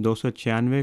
296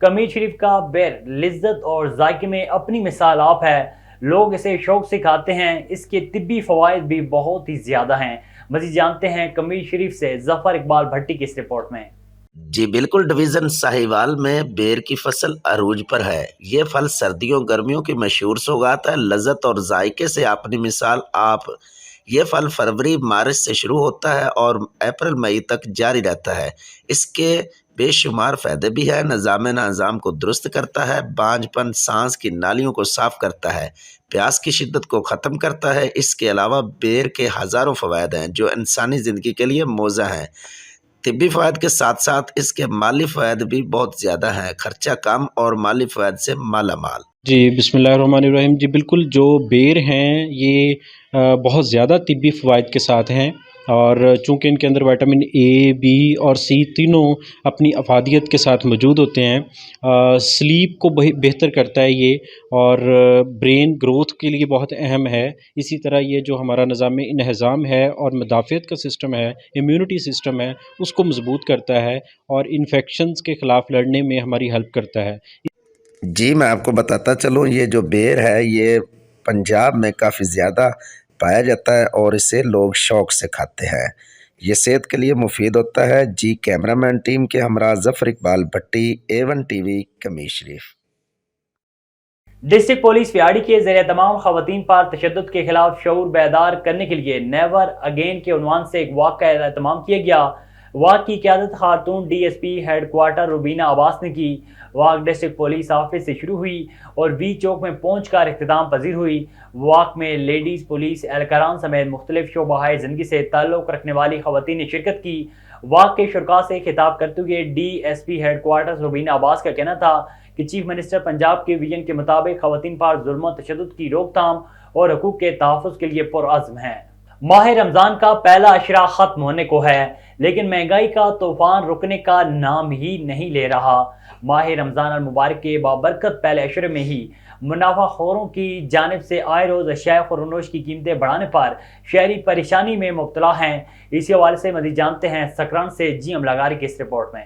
کمیر شریف کا بیر لذت اور ذائقے میں اپنی مثال آپ ہے، لوگ اسے شوق سے کھاتے ہیں، اس کے طبی فوائد بھی بہت ہی زیادہ ہیں۔ مزید جانتے ہیں کمیر شریف سے ظفر اقبال بھٹی کی اس رپورٹ میں۔ جی بالکل، ڈویژن ساہیوال میں بیر کی فصل عروج پر ہے۔ یہ پھل سردیوں گرمیوں کی مشہور سوغات ہے، لذت اور ذائقے سے اپنی مثال آپ۔ یہ پھل فروری مارچ سے شروع ہوتا ہے اور اپریل مئی تک جاری رہتا ہے۔ اس کے بے شمار فائدے بھی ہیں۔ نظام کو درست کرتا ہے، بانجھ پن سانس کی نالیوں کو صاف کرتا ہے، پیاس کی شدت کو ختم کرتا ہے۔ اس کے علاوہ بیر کے ہزاروں فوائد ہیں جو انسانی زندگی کے لیے موزہ ہیں۔ طبی فوائد کے ساتھ ساتھ اس کے مالی فوائد بھی بہت زیادہ ہیں، خرچہ کم اور مالی فوائد سے مالا مال۔ جی بسم اللہ الرحمن الرحیم۔ جی بالکل، جو بیر ہیں یہ بہت زیادہ طبی فوائد کے ساتھ ہیں، اور چونکہ ان کے اندر وٹامن اے، بی اور سی تینوں اپنی افادیت کے ساتھ موجود ہوتے ہیں۔ سلیپ کو بہتر کرتا ہے یہ، اور برین گروتھ کے لیے بہت اہم ہے۔ اسی طرح یہ جو ہمارا نظام انہضام ہے اور مدافعت کا سسٹم ہے، امیونٹی سسٹم ہے، اس کو مضبوط کرتا ہے اور انفیکشنز کے خلاف لڑنے میں ہماری ہیلپ کرتا ہے۔ جی میں آپ کو بتاتا چلوں، یہ جو بیر ہے یہ پنجاب میں کافی زیادہ پایا جاتا ہے اور اسے لوگ شوق سے کھاتے ہیں۔ یہ صحت کے لیے مفید ہوتا ہے۔ جی کیمرہ مین ٹیم کے ہمراہ ظفر اقبال بھٹی، A1 ٹی وی، کمیر شریف۔ ڈسٹرکٹ پولیس ویاڑی کے زیر تمام خواتین پر تشدد کے خلاف شعور بیدار کرنے کے لیے نیور اگین کے عنوان سے ایک واک کا اہتمام کیا گیا۔ واک کی قیادت خاتون D S P headquarter Rubina Abbas نے کی۔ واک ڈسٹرکٹ پولیس آفس سے شروع ہوئی اور وی چوک میں پہنچ کر اختتام پذیر ہوئی۔ واک میں لیڈیز پولیس اہلکاران سمیت مختلف شعبہ زندگی سے تعلق رکھنے والی خواتین نے شرکت کی۔ واک کے شرکاء سے خطاب کرتے ہوئے D S P headquarter Rubina Abbas کا کہنا تھا کہ چیف منسٹر پنجاب کے ویژن کے مطابق خواتین پر ظلم و تشدد کی روک تھام اور حقوق کے تحفظ کے لیے پرعزم ہیں۔ ماہ رمضان کا پہلا عشرہ ختم ہونے کو ہے، لیکن مہنگائی کا طوفان رکنے کا نام ہی نہیں لے رہا۔ ماہ رمضان المبارک کے بابرکت پہلے عشرے میں ہی منافع خوروں کی جانب سے آئے روز اشیاء خورنوش کی قیمتیں بڑھانے پر شہری پریشانی میں مبتلا ہیں۔ اسی حوالے سے مزید جانتے ہیں سکران سے جی ام لغاری کی اس رپورٹ میں۔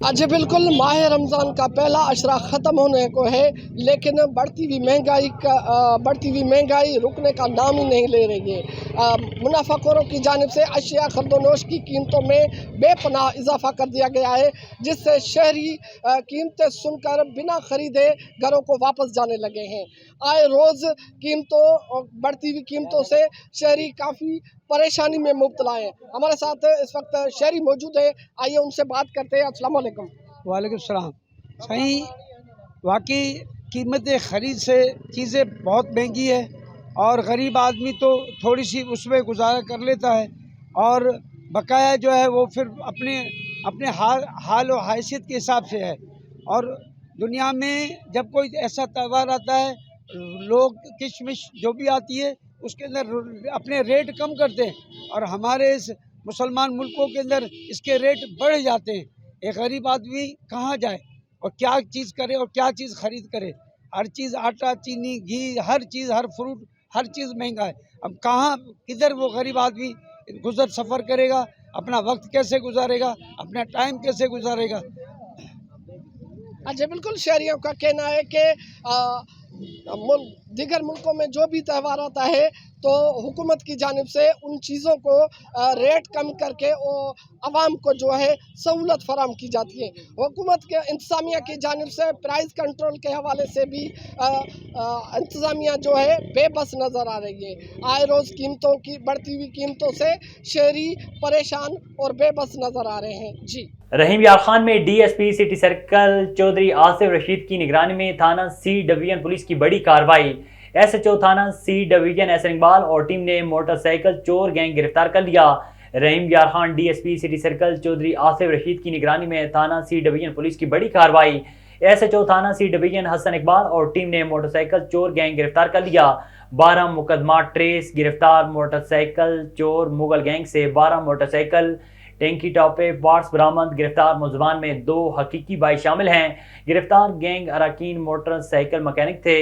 جی بالکل، ماہ رمضان کا پہلا عشرہ ختم ہونے کو ہے، لیکن بڑھتی ہوئی مہنگائی رکنے کا نام ہی نہیں لے رہی ہے۔ منافع خوروں کی جانب سے اشیاء خرد و نوش کی قیمتوں میں بے پناہ اضافہ کر دیا گیا ہے، جس سے شہری قیمتیں سن کر بنا خریدے گھروں کو واپس جانے لگے ہیں۔ آئے روز بڑھتی ہوئی قیمتوں سے شہری کافی پریشانی میں مبتلا ہے۔ ہمارے ساتھ اس وقت شہری موجود ہے، آئیے ان سے بات کرتے ہیں۔ السلام علیکم۔ وعلیکم السلام۔ صحیح، واقعی قیمت خرید سے چیزیں بہت مہنگی ہے، اور غریب آدمی تو تھوڑی سی اس میں گزارا کر لیتا ہے، اور بقایا جو ہے وہ پھر اپنے حال و حیثیت کے حساب سے ہے۔ اور دنیا میں جب کوئی ایسا تہوار آتا ہے، لوگ کشمش جو بھی آتی ہے اس کے اندر اپنے ریٹ کم کرتے ہیں، اور ہمارے اس مسلمان ملکوں کے اندر اس کے ریٹ بڑھ جاتے ہیں۔ ایک غریب آدمی کہاں جائے اور کیا چیز کرے اور کیا چیز خرید کرے؟ ہر چیز، آٹا، چینی، گھی، ہر چیز، ہر فروٹ، ہر چیز مہنگا ہے۔ اب کدھر وہ غریب آدمی سفر کرے گا؟ اپنا وقت کیسے گزارے گا؟ اپنا ٹائم کیسے گزارے گا؟ اچھا بالکل، شہریوں کا کہنا ہے کہ دیگر ملکوں میں جو بھی تہوار آتا ہے تو حکومت کی جانب سے ان چیزوں کو ریٹ کم کر کے عوام کو جو ہے سہولت فراہم کی جاتی ہے۔ حکومت کے انتظامیہ کی جانب سے پرائز کنٹرول کے حوالے سے بھی انتظامیہ جو ہے بے بس نظر آ رہی ہے۔ آئے روز بڑھتی ہوئی قیمتوں سے شہری پریشان اور بے بس نظر آ رہے ہیں۔ جی رحیم یار خان میں D S P city circle Chaudhry Asif Rashid کی نگرانی میں تھانہ سی ڈویژن پولیس کی بڑی کارروائی۔ ایس ایچ او تھانہ سی ڈویژن احسن اقبال اور ٹیم نے موٹر سائیکل چور گینگ گرفتار کر لیا۔ Rahim Yar Khan D S P city circle Chaudhry Asif Rashid کی نگرانی میں تھانہ سی ڈویژن پولیس کی بڑی کارروائی۔ ایس ایچ او تھانہ سی ڈویژن حسن اقبال اور ٹیم نے موٹر سائیکل چور گینگ گرفتار کر لیا۔ 12 مقدمات ٹریس، گرفتار موٹر سائیکل چور مغل گینگ سے 12 موٹر سائیکل ٹینکی ٹاپے پارٹس برآمد۔ گرفتار ملزمان میں 2 حقیقی بھائی شامل ہیں۔ گرفتار گینگ اراکین موٹر سائیکل مکینک تھے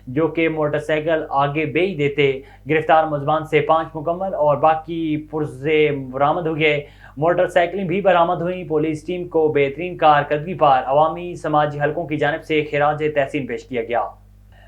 جو کہ موٹر سائیکل آگے بیچ دیتے۔ گرفتار ملزمان سے 5 مکمل اور باقی پرزے برآمد ہوئے۔ موٹر سائیکلیں بھی برآمد ہوئیں۔ پولیس ٹیم کو بہترین کارکردگی پر عوامی سماجی حلقوں کی جانب سے خراج تحسین پیش کیا گیا۔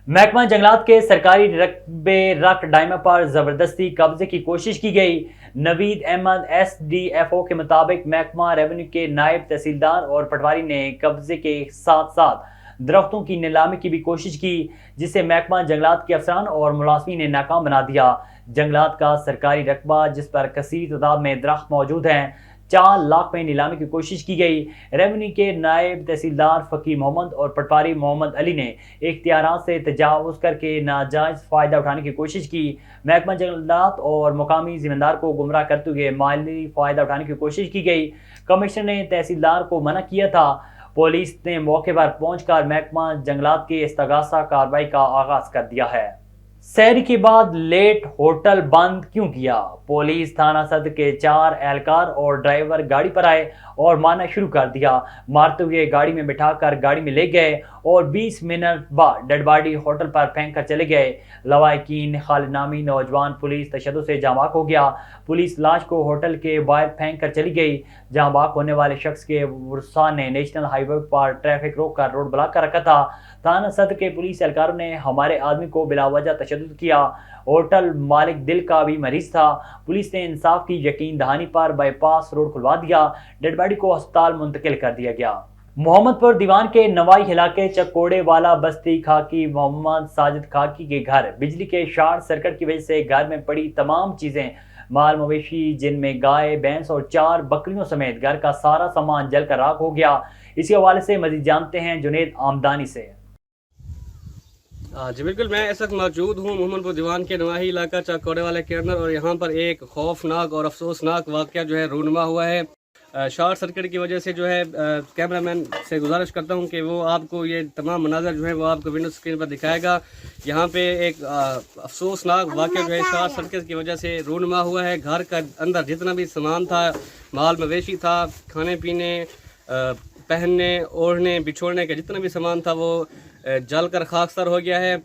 محکمہ جنگلات کے سرکاری رقبے رک ڈائمہ پر زبردستی قبضے کی کوشش کی گئی۔ نوید احمد SDFO کے مطابق محکمہ ریونیو کے نائب تحصیلدار اور پٹواری نے قبضے کے ساتھ ساتھ درختوں کی نیلامی کی بھی کوشش کی، جسے محکمہ جنگلات کے افسران اور ملازمین نے ناکام بنا دیا۔ جنگلات کا سرکاری رقبہ جس پر کثیر تعداد میں درخت موجود ہیں 4 لاکھ میں نیلامی کی کوشش کی گئی۔ ریونیو کے نائب تحصیلدار فقی محمد اور پٹواری محمد علی نے اختیارات سے تجاوز کر کے ناجائز فائدہ اٹھانے کی کوشش کی۔ محکمہ جنگلات اور مقامی ذمہ دار کو گمراہ کرتے ہوئے مالی فائدہ اٹھانے کی کوشش کی گئی۔ کمشنر نے تحصیلدار کو منع کیا تھا۔ پولیس نے موقع پر پہنچ کر محکمہ جنگلات کے استغاثہ کارروائی کا آغاز کر دیا ہے۔ سحری کے بعد لیٹ ہوٹل بند کیوں کیا؟ پولیس تھانہ صدر کے 4 اہلکار اور ڈرائیور گاڑی پر آئے اور مارنا شروع کر دیا۔ مارتے ہوئے گاڑی میں بٹھا کر گاڑی میں لے گئے اور 20 منٹ بعد ڈیڈ باڈی ہوٹل پر پھینک کر چلے گئے۔ لواحقین خالد نامی نوجوان پولیس تشدد سے جاں بحق ہو گیا۔ پولیس لاش کو ہوٹل کے باہر پھینک کر چلی گئی۔ جاں بحق ہونے والے شخص کے ورثاء نے نیشنل ہائی وے پر ٹریفک روک کر روڈ بلاک کر رکھا تھا۔ تھانہ صدر کے پولیس اہلکاروں نے ہمارے آدمی کو بلا وجہ تشدد کیا۔ ہوٹل مالک دل کا بھی مریض تھا۔ پولیس نے انصاف کی یقین دہانی پر بائی پاس روڈ کھلوا دیا۔ ڈیڈ باڈی کو ہسپتال منتقل کر دیا گیا۔ محمد پور دیوان کے نوائی علاقے چکوڑے والا بستی کھاکی محمد ساجد کھاکی کے گھر بجلی کے شارٹ سرکٹ کی وجہ سے گھر میں پڑی تمام چیزیں، مال مویشی جن میں گائے، بھینس اور 4 بکریوں سمیت گھر کا سارا سامان جل کر راکھ ہو گیا۔ اسی حوالے سے مزید جانتے ہیں جنید آمدانی سے۔ جی بالکل، میں اس وقت موجود ہوں محمد پور دیوان کے نواحی علاقہ چاکوڑے والے کے اندر، اور یہاں پر ایک خوفناک اور افسوسناک واقعہ جو ہے رونما ہوا ہے۔ شارٹ سرکٹ کی وجہ سے جو ہے کیمرہ مین سے گزارش کرتا ہوں کہ وہ آپ کو یہ تمام مناظر جو ہے وہ آپ کو ونڈو اسکرین پر دکھائے گا۔ یہاں پہ ایک افسوسناک واقعہ جو ہے شارٹ سرکٹ کی وجہ سے رونما ہوا ہے۔ گھر کا اندر جتنا بھی سامان تھا، مال مویشی تھا، کھانے پینے، پہننے اوڑھنے بچھوڑنے کا جتنا بھی سامان تھا وہ جل کر خاکستر ہو گیا ہے۔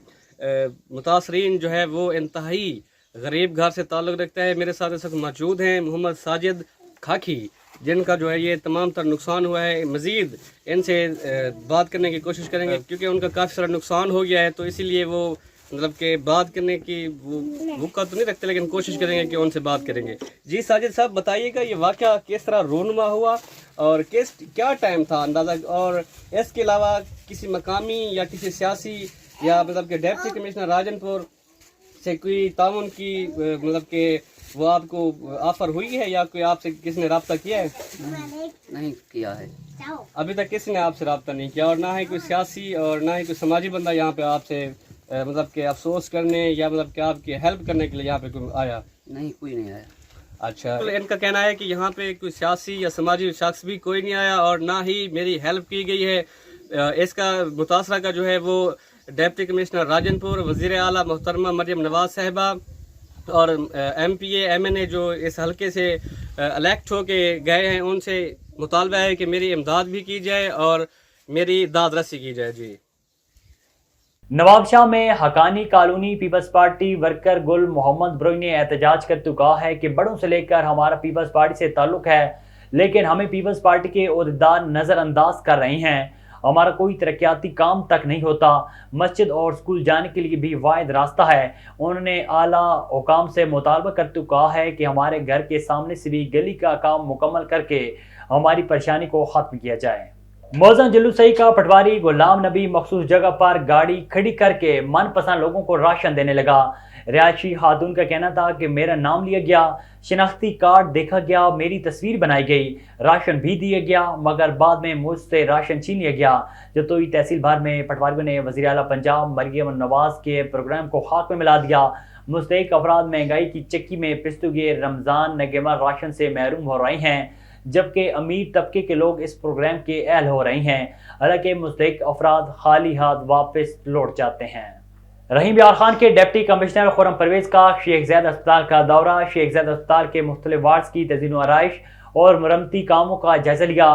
متاثرین جو ہے وہ انتہائی غریب گھر سے تعلق رکھتا ہے۔ میرے ساتھ اس وقت موجود ہیں محمد ساجد کھاکی، جن کا جو ہے یہ تمام تر نقصان ہوا ہے۔ مزید ان سے بات کرنے کی کوشش کریں گے کیونکہ ان کا کافی سارا نقصان ہو گیا ہے، تو اسی لیے وہ مطلب کہ بات کرنے کی وہ موقع تو نہیں رکھتے، لیکن کوشش کریں گے کہ ان سے بات کریں گے۔ جی ساجد صاحب، بتائیے گا یہ واقعہ کس طرح رونما ہوا اور کیا ٹائم تھا اندازہ، اور اس کے علاوہ کسی مقامی یا کسی سیاسی یا مطلب کہ ڈپٹی کمشنر راجن پور سے کوئی تعاون کی مطلب کہ وہ آپ کو آفر ہوئی ہے یا کوئی آپ سے کسی نے رابطہ کیا ہے؟ نہیں کیا ہے، ابھی تک کسی نے آپ سے رابطہ نہیں کیا، اور نہ ہی کوئی سیاسی اور نہ ہی کوئی سماجی بندہ یہاں پہ آپ سے مطلب کہ افسوس کرنے یا مطلب کہ آپ کی ہیلپ کرنے کے لیے یہاں پہ کوئی آیا؟ نہیں کوئی نہیں آیا۔ اچھا، ان کا کہنا ہے کہ یہاں پہ کوئی سیاسی یا سماجی شخص بھی کوئی نہیں آیا اور نہ ہی میری ہیلپ کی گئی ہے۔ اس کا متاثرہ کا جو ہے وہ ڈپٹی کمشنر راجن پور، وزیر اعلیٰ محترمہ مریم نواز صاحبہ اور MPA MNA جو اس حلقے سے الیکٹ ہو کے گئے ہیں، ان سے مطالبہ ہے کہ میری امداد بھی کی جائے اور میری داد رسی کی جائے۔ جی نواب شاہ میں Haqqani colony Peoples Party worker Gul Muhammad Brohi نے احتجاج کرتے ہوئے کہا ہے کہ بڑوں سے لے کر ہمارا پیپلز پارٹی سے تعلق ہے، لیکن ہمیں پیپلز پارٹی کے عہدیدار نظر انداز کر رہے ہیں۔ ہمارا کوئی ترقیاتی کام تک نہیں ہوتا۔ مسجد اور اسکول جانے کے لیے بھی واحد راستہ ہے۔ انہوں نے اعلیٰ حکام سے مطالبہ کرتے ہوئے کہا ہے کہ ہمارے گھر کے سامنے سے بھی گلی کا کام مکمل کر کے ہماری پریشانی کو ختم کیا جائے۔ موزن جلوسئی کا پٹواری غلام نبی مخصوص جگہ پر گاڑی کھڑی کر کے من پسند لوگوں کو راشن دینے لگا۔ رہائشی خاتون کا کہنا تھا کہ میرا نام لیا گیا، شناختی کارڈ دیکھا گیا، میری تصویر بنائی گئی، راشن بھی دیا گیا، مگر بعد میں مجھ سے راشن چھین لیا گیا۔ جتوئی تحصیل بھر میں پٹواریوں نے وزیر اعلیٰ پنجاب مریم نواز کے پروگرام کو خاک میں ملا دیا۔ مستحق افراد مہنگائی کی چکی میں پستے ہوئے رمضان نگمہ راشن سے محروم ہو رہے ہیں، جبکہ امیر طبقے کے لوگ اس پروگرام کے اہل ہو رہے ہیں، حالانکہ مستحق افراد خالی ہاتھ واپس لوٹ جاتے ہیں۔ رحیم یار خان کے ڈپٹی کمشنر خرم پرویز کا شیخ زید اسپتال کا دورہ۔ شیخ زید اسپتال کے مختلف وارڈز کی تزئین و آرائش اور مرمتی کاموں کا جائزہ لیا۔